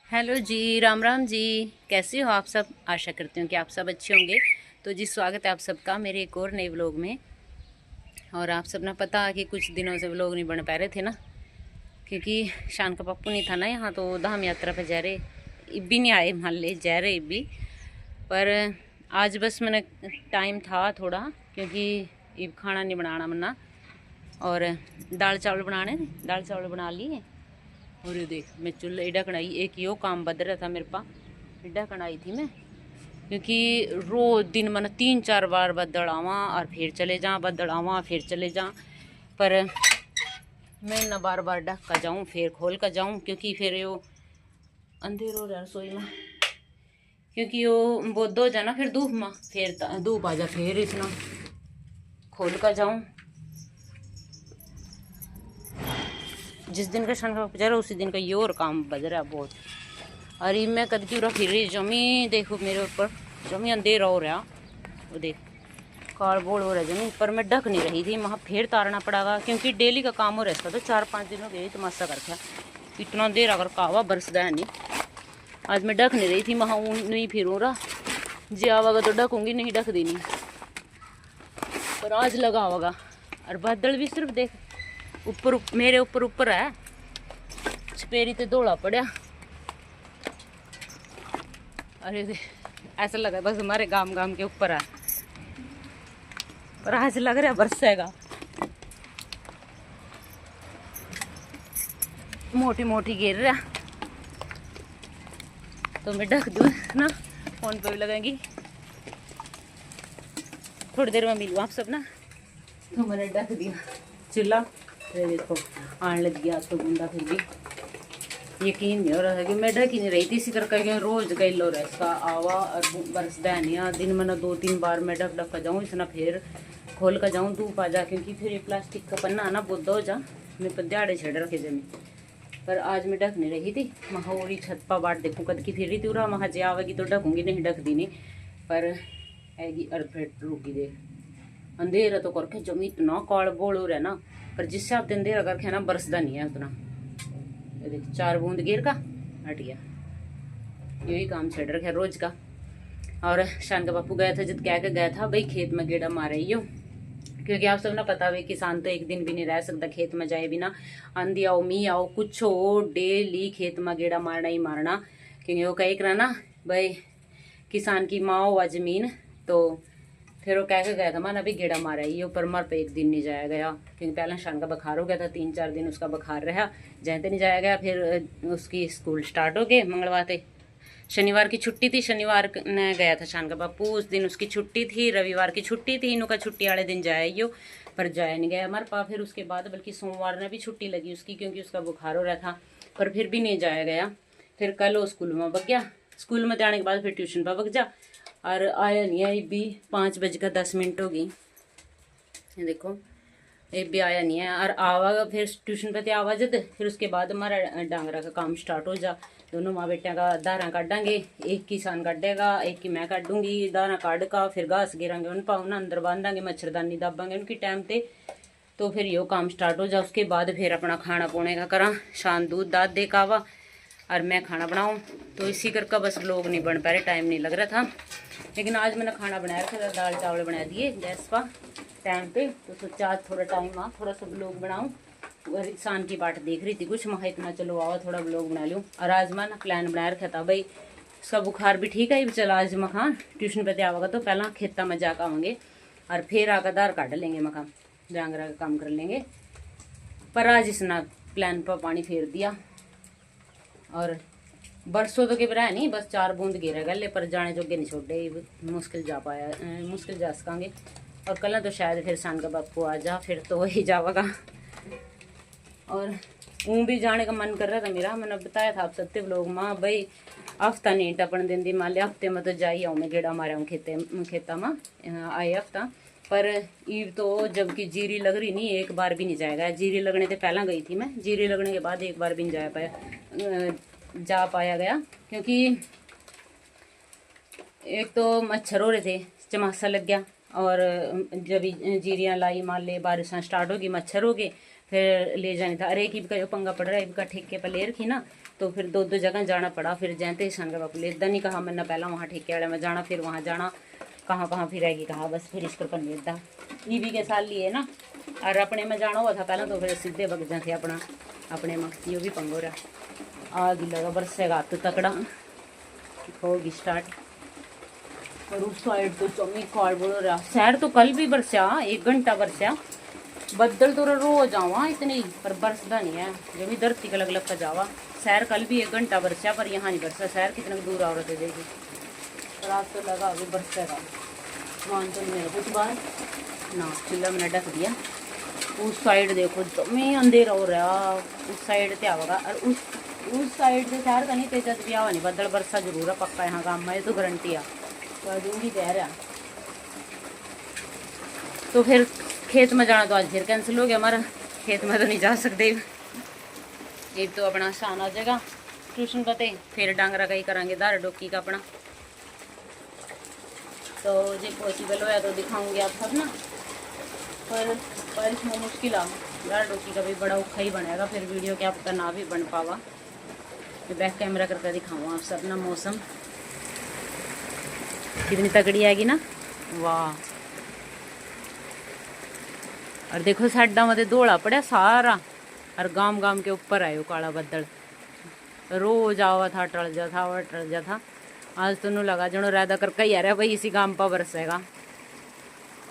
Hello जी, राम राम जी। कैसे हो आप सब? आशा करती हूँ कि आप सब अच्छे होंगे। तो जी, स्वागत है आप सबका मेरे एक और नए व्लॉग में। और आप सब ना पता है कि कुछ दिनों से व्लॉग नहीं बन पा रहे थे ना, क्योंकि शान का पप्पू नहीं था ना यहाँ, तो धाम यात्रा पर जा रहे। इब्बी नहीं आए, मान ले जा रहे इब्बी। पर आज बस मैंने टाइम था थोड़ा, क्योंकि इब खाना नहीं बनाना मना, और दाल चावल बनाने, दाल चावल बना लिए। और ये देख, मैं चूल्हा एडा कढ़ाई, एक यो काम बद रहा था मेरे पास, एडा कढ़ाई थी मैं, क्योंकि रोज दिन मन 3-4 बार बदल आवा और फिर चले जा, बदल आवा फिर चले जा। पर मैं ना बार बार ढक कर जाऊँ फिर खोल कर जाऊँ, क्योंकि फिर यो अंधेर हो रहा रसोई में, क्योंकि वो बोध हो जाना फिर धूप में, फिर धूप आ जा फिर इसना खोल कर जाऊँ। जिस दिन का शन का रहा उसी दिन का ये और काम बज रहा है बहुत। अरे मैं कद क्यों रहा फिर जमी, देखो मेरे ऊपर जमी अंधेरा हो रहा, वो देख काल बोल हो रहा जमी। पर मैं ढक नहीं रही थी, वहाँ फिर तारना पड़ागा, क्योंकि डेली का काम हो रहा था। 4-5 दिन हो गए तमाशा करके, इतना अंधेरा कर कावा बरसदा है नहीं। आज मैं ढक नहीं रही थी, वहाँ नहीं फिर हो रहा जी आवागा तो ढकूंगी, नहीं ढक दी नहीं। पर आज लगा होगा, और बादल भी सिर्फ देख ऊपर मेरे ऊपर है, छपेरी तो दौड़ा पड़ा। अरे ऐसा लगा बस हमारे गांव के ऊपर है, पर आज लग रहा है बरसेगा। मोटी मोटी गिर रहा, तो मैं ढक दूँ ना, फोन पे भी लगाएंगी। थोड़ी देर में मिलूँ आप सब ना, तो मैंने ढक दिया चूल्हा। देखो आने लग गया तो बूंदा, फिर भी यकीन नहीं हो रहा था कि मैं ढक ही नहीं रही थी। इसी करके रोज गई लो रहा इसका आवा और बरस दहनिया दिन में ना 2-3 बार मैं ढक ढक कर जाऊँ, इसना फिर खोल कर जाऊँ धूप आ जा, क्योंकि फिर ये प्लास्टिक का पन्ना आना बुद्ध हो जा, मैं पद्याड़े छेड़ रखे जमीन। पर आज मैं ढक नहीं रही थी, वहाँ और छत पर बाट देखूँ कद की फिर रही थी उरा, वहाँ जे आवेगी तो ढकूँगी, नहीं ढक दी नहीं। पर आएगी और फिर रुकी दे अंधेरा तो करके जमी इतना काल बोल हो रहा ना, पर जिससे आप अंधेरा करके ना बरसदा नहीं है उतना। 4 बूंद गिर का हट गया, यही काम छेड़ रखा रोज का। और शान का बापू गया था, जब कह के गया था भाई खेत में गेड़ा मारे हो, क्योंकि आप सब ना पता है किसान तो एक दिन भी नहीं रह सकता खेत में जाए बिना। आंधी आओ मी आओ कुछ हो, डेली खेत में गेड़ा मारना ही मारना, क्योंकि वो कह रहा ना भाई किसान की माँ हुआ जमीन। तो फिर वो कह के गया था माना भी गेड़ा मारा ही, पर मर पे एक दिन नहीं जाया गया, क्योंकि पहले शान का बुखार हो गया था, 3-4 दिन उसका बुखार रहा, जैसे नहीं जाया गया। फिर उसकी स्कूल स्टार्ट हो गए मंगलवार से, शनिवार की छुट्टी थी, शनिवार ने गया था शान का बापू, उस दिन उसकी छुट्टी थी, रविवार की छुट्टी थी, इनका छुट्टी वाले दिन जाया ही हो, पर जाया नहीं गया हमारे पास। फिर उसके बाद बल्कि सोमवार ने भी छुट्टी लगी उसकी, क्योंकि उसका बुखार हो रहा था, पर फिर भी नहीं जाया गया। फिर कल वो स्कूल में बग गया, स्कूल में जाने के बाद फिर ट्यूशन पर बग जा, और आया नहीं है भी 5:10 हो गई, ये देखो ये भी आया नहीं है। और आवा फिर ट्यूशन पे आवा जद, फिर उसके बाद हमारा डांगरा का काम स्टार्ट हो जा। दोनों माँ बेटिया का दारा काटेंगे, एक किसान काटेगा, एक की मैं काटूंगी। दारा काट का फिर घास गिरांगे उन पाँव ना, अंदर बांधांगे, मच्छरदानी दाबांगे उनकी टाइम पे, तो फिर यो काम स्टार्ट हो जा। उसके बाद फिर अपना खाना पुणे का करा, शान दूध दाद दे का आवा और मैं खाना बनाऊँ। तो इसी करके बस लोग नहीं बन पा रहे, टाइम नहीं लग रहा था। लेकिन आज मैंने खाना बनाया रखा था, दाल चावल बना दिए गैस पर टाइम पे, तो सोचा आज थोड़ा टाइम आ थोड़ा सा ब्लॉग बनाऊँ। शान की बाट देख रही थी कुछ, मैं इतना चलो आओ थोड़ा ब्लॉग बना लूँ। और आज मैं ना प्लान बनाया रखा था भाई, उसका बुखार भी ठीक है, चल आज मखा ट्यूशन पे आवागा तो पहला खेता में जाकर आवेंगे, और फिर आकर दार काट लेंगे, मखा डांगरा का काम कर लेंगे। पर आज इसना प्लान पर पानी फेर दिया, और बरसों तो के रहा नहीं, बस 4 बूंद गिरे गले, पर जाने जोगे नहीं छोड़े, मुश्किल जा पाया, मुश्किल जा सकांगे। और कल तो शायद फिर शान का बापू आ जा, फिर तो वही जावागा। और ऊँ भी जाने का मन कर रहा था मेरा, मैंने बताया था आप सत्य लोग माँ भाई हफ्ता नहीं टपन देंदी, मान लिया हफ्ते में तो जा ही आऊँ मैं, गेड़ा मारा हूँ खेता में आए हफ्ता। पर ईब तो जबकि जीरी लग रही नहीं, एक बार भी नहीं जाएगा। जीरी लगने से पहला गई थी मैं, जीरी लगने के बाद एक बार भी नहीं जा पाया गया, क्योंकि एक तो मच्छर हो रहे थे, चमासा लग गया, और जब जीरियाँ लाई मान ले बारिश स्टार्ट होगी मच्छर हो गए, फिर ले जाने था। अरे की का जो पंगा पड़ रहा है, इनका ठेके पर ले रखी ना, तो फिर दो जगह जाना पड़ा। फिर जयंते शन का बापू इदा नहीं कहा मैंने पहला वहाँ ठेके वाले में जाना, फिर वहाँ जाना, कहाँ कहाँ फिरेगी कहा, बस फिर इस कर इदा ईवी के साल लिए ना। और अपने में जाना हुआ था पहला, तो फिर सीधे बग जाते अपना अपने में, यो भी पंगो रहा। आग लगा बरसेगा तो तकड़ा होगी स्टार्ट। और उस साइड तो चौमी कार बोल रहा शहर तो कल भी बरसा, 1 घंटा बरसा। बदल तो रोज आवा इतनी, पर बरसदा नहीं है, जो भी धरती का अलग अलग का जावा। शहर कल भी 1 घंटा बरसा, पर यहाँ नहीं बरसा। शहर कितना दूर आ रहे देखी, पर आज तो लगा अभी बरसेगा। मान तो मेरा कुछ बार ना चूल्हा मैंने ढक दिया। उस साइड देखो जमी अंधेरा हो रहा, उस साइड से आवेगा। और उस साइड से शहर का नहीं तेज भी आवा नहीं, बदल बरसा जरूर है पक्का यहाँ काम में, तो गारंटी है। तो दूंगी तैयार है। तो फिर खेत में जाना तो आज फिर कैंसिल हो गया हमारा, खेत में तो नहीं जा सकते। एक तो अपना शान आ जाएगा ट्यूशन पते, फिर डांगरा का ही करांगे दार डोकी का अपना। तो जो पॉसिबल होया तो दिखाऊंगी आप सब ना, पर बारिश में मुश्किल आ। दार डोकी का भी बड़ा औखा ही बनेगा, फिर वीडियो क्या पता ना भी बन पावा। बैक कैमरा करके दिखाऊँ आप सब ना। मौसम कितनी तगड़ी आएगी ना, वाह। और देखो साइडा में धोला पड़ा सारा, और गाम गाम के ऊपर आयो काला बदल। रोज आवा था टल जा था और टल जा था। आज तो नू लगा जनो राधा करके ही आ रहा भाई, इसी गाम पर बरसेगा।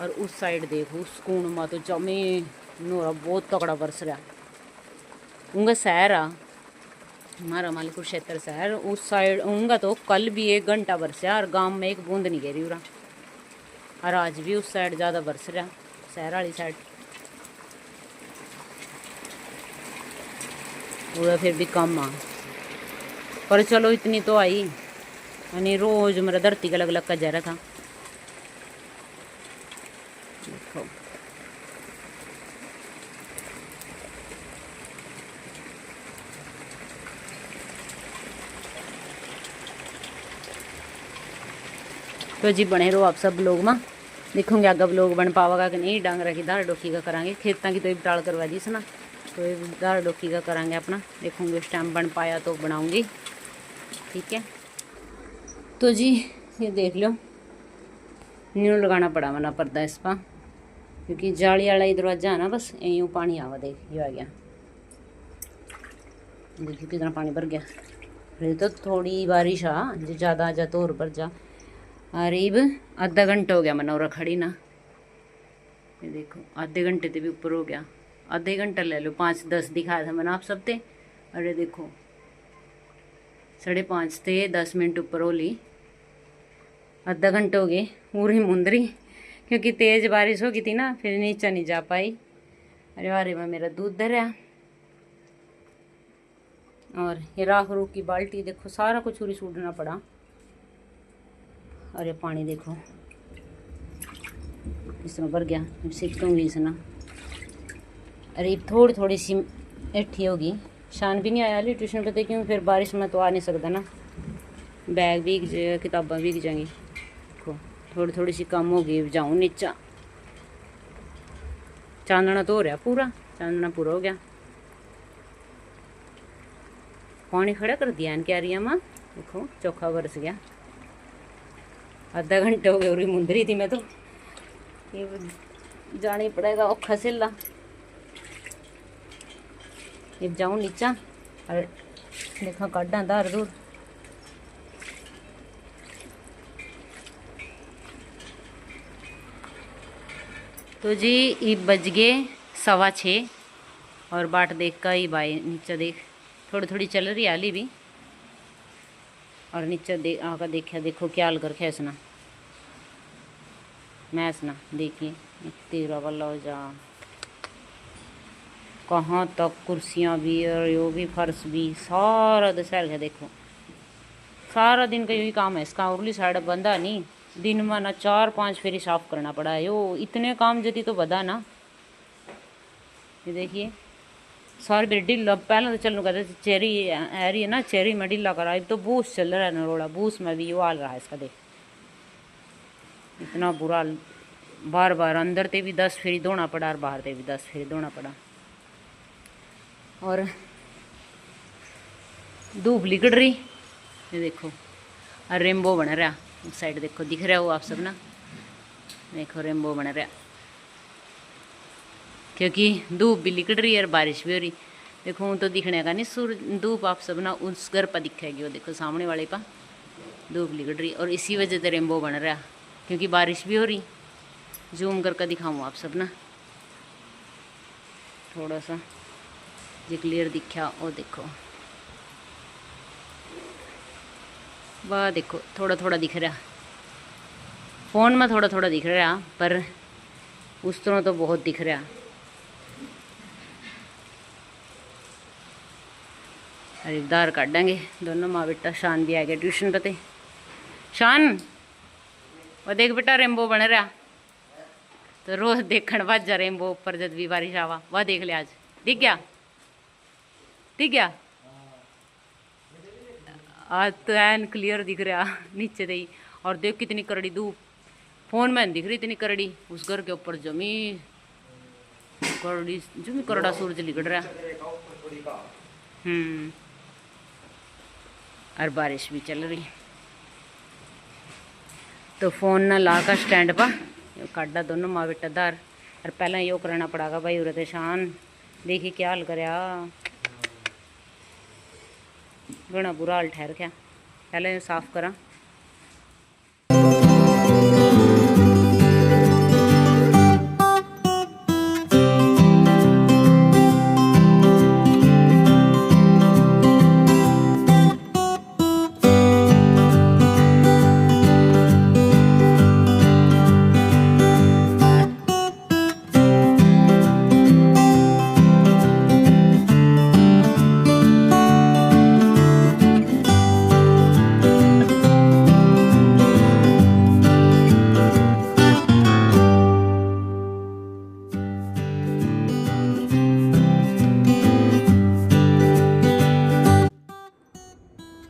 और उस साइड देखो उस कूण में तो जमी नोरा बहुत तगड़ा बरस रहा। उनका शहर आ हमारा मालिकपुर क्षेत्र शहर, उस साइड उनका तो कल भी 1 घंटा बरसा, और गांव में एक बूंद नहीं गिरी उरा। और आज भी उस साइड ज़्यादा बरस रहा, शहर वाली साइड। वो फिर भी कम आ, पर चलो इतनी तो आई। यानी रोज मेरा धरती का अलग अलग का जा रहा था। देखो तो जी बने रहो आप सब ब्लॉग में, देखोगे आगे ब्लॉग बन पावेगा कि नहीं। डांगरा की दाल डोकी का करांगे, खेतों की तो एक टाल करवा दी ना, तो ये दाल डोकी का करांगे अपना। देखूंगी उस टाइम बन पाया तो बनाऊंगी, ठीक है। तो जी ये देख लो, न्यू लगाना पड़ा मना पर्दा इस पर, क्योंकि जाली वाला ही दरवाजा है ना, बस यूँ पानी आवा। देख ये आ गया, देखिए कितना पानी भर गया। फिर तो थोड़ी बारिश आ, जो ज़्यादा आ जा तो और भर जा। करीब आधा घंटा हो गया मनोरा खड़ी ना, ये देखो आधे घंटे से भी ऊपर हो गया। आधे घंटा ले लो, 5:10 दिखाया था मैंने आप सब ते। अरे देखो 5:30 थे, 10 मिनट ऊपर हो ली, आधा घंटा हो गए पूरी मुंदरी, क्योंकि तेज़ बारिश हो गई थी ना, फिर नीचे नहीं जा पाई। अरे वारे में मेरा दूध धरा। और ये राख रूख की बाल्टी देखो, सारा कुछ उरी सूटना पड़ा। अरे पानी देखो इस तरह भर गया, सीखूँगी इसना। अरे थोड़ी थोड़ी सी इठी होगी, शान भी नहीं आया ली ट्यूशन पे, क्यों फिर बारिश में तो आ नहीं सकता ना, बैग भीग जाएगा, किताबें भीग जाएंगी। देखो थोड़ी थोड़ी सी कम होगी, जाऊँ नीचा। चांदना तो हो रहा पूरा, चांदना पूरा हो गया। पानी खड़ा कर दिया इनके एरिया में, देखो चौखा बरस गया। आधा घंटे हो गए और मुंदरी थी मैं तो, ये जाना ही पड़ेगा औखा सिला। ये जाऊँ नीचा और देखा काढ़ा दार दूर। तो जी ये बज गए 6:15, और बाट देख का ही भाई नीचे देख थोड़ी थोड़ी चल रही आली भी। और नीचे देख आकर देखा, देखो क्या हाल कर खेसना मैसना, देखिए तेरा वाला हो जा, कहाँ तक कुर्सियाँ भी और यो भी फर्श भी सारा दशहर है। देखो सारा दिन का यही काम है इसका, उरली साइड बंदा नहीं, दिन में ना 4-5 फेरी साफ करना पड़ा है। यो इतने काम जती तो बदा ना। ये देखिए सारी बेर ढीला, पहले तो चलने का चेरी है रही है ना, चेरी में ढीला करा, अब तो बूस चल रहा है नरोड़ा, बूस में भी यो हाल रहा है इसका। देख इतना बुरा, बार बार अंदर ते भी 10 फेरी धोना पड़ा और बाहर ते भी 10 फेरी धोना पड़ा। और धूप लिकड़ रही, ये देखो और रेनबो बन रहा उस साइड, देखो दिख रहा हो आप सब ना, देखो रेनबो बन रहा क्योंकि धूप भी लिकड़ रही है और बारिश भी हो रही। देखो तो दिखने का नहीं सूरज धूप आप सब ना उस घर पर दिखेगी, वो देखो सामने वाले पर धूप लिकड़ रही और इसी वजह से रेनबो बन रहा क्योंकि बारिश भी हो रही। जूम करके दिखाऊँ आप सब ना, थोड़ा सा जो क्लियर दिखा वो देखो, वाह देखो थोड़ा थोड़ा दिख रहा, फ़ोन में थोड़ा थोड़ा दिख रहा पर उस तरह तो बहुत दिख रहा। अरे दार काटेंगे दोनों माँ बेटा, शान भी आ गया ट्यूशन पे। शान वो देख बेटा रेनबो बन रहा, तो रोज देखण बाज जा रेनबो ऊपर जब भी बारिश आवा, वह देख ले आज दिख गया, दिख गया आज तो एन क्लियर दिख रहा नीचे दे। और देख कितनी करड़ी धूप, फोन में दिख रही इतनी करड़ी, उस घर के ऊपर जमी करड़ी, जमी करड़ा सूरज लिकड़ रहा। और बारिश भी चल रही, तो फ़ोन ना ला कर स्टैंड पर काटा दोनों माँ बेटा दार। और पहले यो करना पड़ेगा भाई, उरे शान देखी क्या हाल करया, घना बुरा हाल ठहर गया, पहले साफ करा।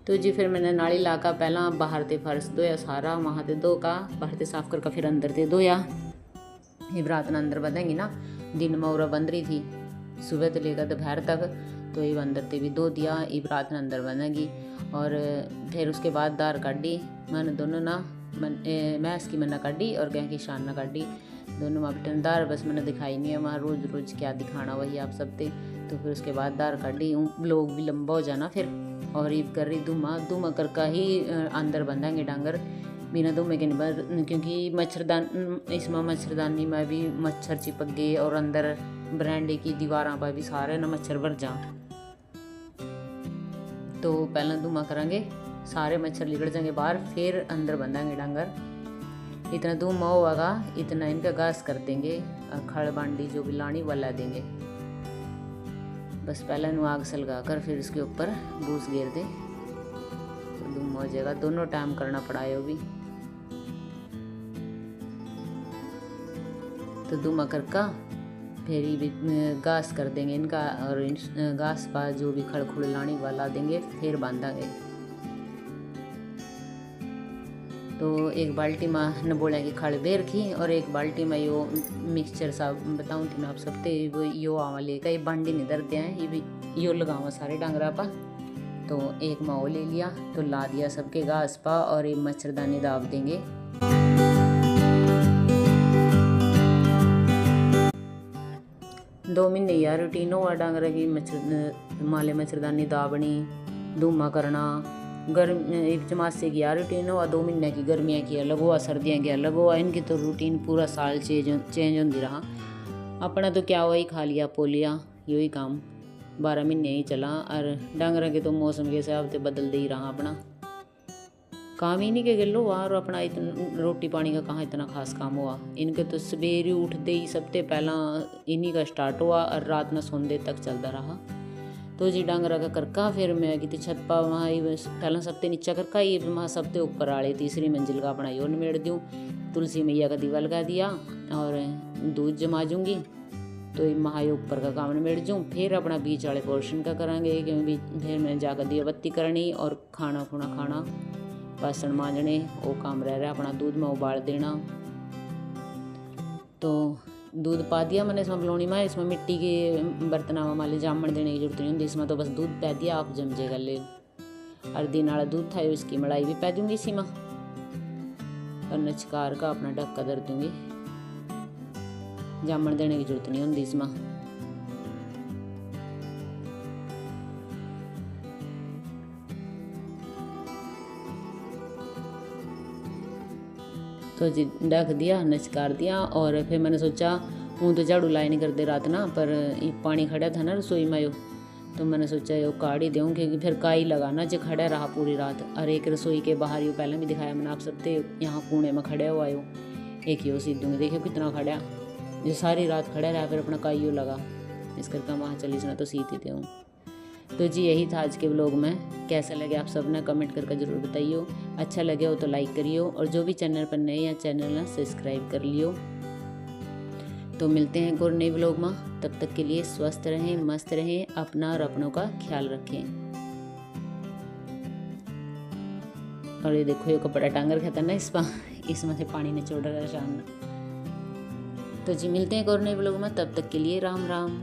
तो जी फिर मैंने नाली लाका पहला बाहर ते फर्श धोया सारा, वहाँ ते धो का बाहर ते साफ करके फिर अंदर ते धोया। ये रात ने अंदर बंधेंगी ना, दिन में और बंध रही थी सुबह से लेकर दोपहर तक, तो ये अंदर ते भी धो दिया। ये रात ने अंदर बंधेंगी और फिर उसके बाद दार काटी मैंने दोनों ना, मैं इसकी मन्ना काटी और कहीं की शान ना काटी, दोनों माँ बेटे दार बस मैंने दिखाई नहीं है, वहाँ रोज़ रोज़ क्या दिखाना वही आप सब थे। तो फिर उसके बाद दार काटी, ब्लॉग भी लंबा हो जाना फिर। और ये कर रही धुमा करका ही अंदर बंधेंगे डांगर, बिना धुमे के नहीं, क्योंकि इसमें मच्छरदानी में भी मच्छर चिपक गए और अंदर बरांडे की दीवारों पर भी सारे ना मच्छर भर जा। तो पहले धुमा करेंगे, सारे मच्छर निकल जाएंगे बाहर, फिर अंदर बंधेंगे डांगर। इतना धुमा होगा इतना इनका घास कर देंगे, खड़ बांडी जो भी लानी वाला देंगे। बस पहले आग सलगा कर फिर उसके ऊपर भूस घेर दे तो धुमा हो जाएगा। दोनों टाइम करना पड़ा है वो भी। तो धुमा करका फिर भी घास कर देंगे इनका, और घास पा जो भी खड़खुड़ लानी वाला देंगे फिर बांधांगे। तो एक बाल्टी में नबोड़ा की खड़ बेर की और एक बाल्टी में यो मिक्सचर सा बताऊँ थी मैं आप सबते, वो यो आवा लेकर ये बांडी नहीं धरते हैं, ये भी यो लगावा सारे डांगरा पा। तो एक माओ ले लिया तो ला दिया सबके घास पा और ये मच्छरदानी दाब देंगे। दो महीने यार रूटीन हुआ डांगरा की माले मच्छरदानी दाबनी, धुमा करना, एक चमासे की यार रूटीन हुआ, 2 महीने की गर्मियाँ की अलग हुआ, सर्दियाँ की अलग हुआ, इनकी तो रूटीन पूरा साल चेंज होती रहा। अपना तो क्या हुआ ही खा लिया पोलिया, यही काम 12 महीने ही चला। और डांगरा के तो मौसम के हिसाब से बदल दे ही रहा, अपना काम ही नहीं के गलो हुआ। और अपना इतना रोटी पानी का कहाँ इतना खास काम हुआ, इनके तो सवेरे उठते ही सबसे पहला इन्हीं का स्टार्ट हुआ और रात में सोने तक चलता रहा। तो जी डांगरा का करका फिर मैं की छत पा वहाँ पहला सबसे नीचा करका, ये वहाँ सबसे ऊपर आड़े 3री मंजिल का अपना यो निमेड़ दूँ, तुलसी मैया का दीवा लगा दिया और दूध जमा जूँगी। तो वहाँ ऊपर का काम निमेड़ जूँ, फिर अपना बीच वाले पोर्शन का करांगे, क्योंकि फिर मैं जाकर दिया बत्ती करनी और खाना खुना खाना, बासन मांजने वो काम रह रहा। अपना दूध में उबाल देना, तो दूध पा दिया मैंने इसमें बलौनी में, इसमें मिट्टी के बर्तन में माले जामन देने की जरूरत नहीं होती, इसमें तो बस दूध पै दिया आप जम जाएगा ले। अर्धी नाला दूध था, इसकी मलाई भी पै दूंगी इसी में और नचकार का अपना ढक्का धर दूंगी। जामन देने की जरूरत नहीं होती इसमें। तो जी ढक दिया, नचकार दिया। और फिर मैंने सोचा हूँ तो झाड़ू लाई नहीं करते रात ना, पर पानी खड़ा था ना रसोई में यो, तो मैंने सोचा यो काढ़ ही दूँ, क्योंकि फिर काई लगाना जो खड़ा रहा पूरी रात। और एक रसोई के बाहर यो पहले भी दिखाया मैंने आप सबसे, यहाँ कोने में खड़ा हुआ यो, एक यो सीध दूँगी, देखियो कितना खड़ा, जो सारी रात खड़ा रहा, फिर अपना काई यो लगा, इस करके वहाँ चली सुना तो सीत ही दूँ। तो जी यही था आज के व्लॉग में। कैसा लगे आप सब ने कमेंट करके ज़रूर बताइयो। अच्छा लगे हो तो लाइक करियो, और जो भी चैनल पर नए या चैनल ना सब्सक्राइब कर लियो। तो मिलते हैं एक और नए व्लॉग में, तब तक के लिए स्वस्थ रहें, मस्त रहें, अपना और अपनों का ख्याल रखें। और ये देखो ये कपड़ा टांग रखा था ना इसमें से पानी निचोड़ रहा है शाम में। तो जी मिलते हैं एक और नए व्लॉग में, तब तक के लिए राम राम।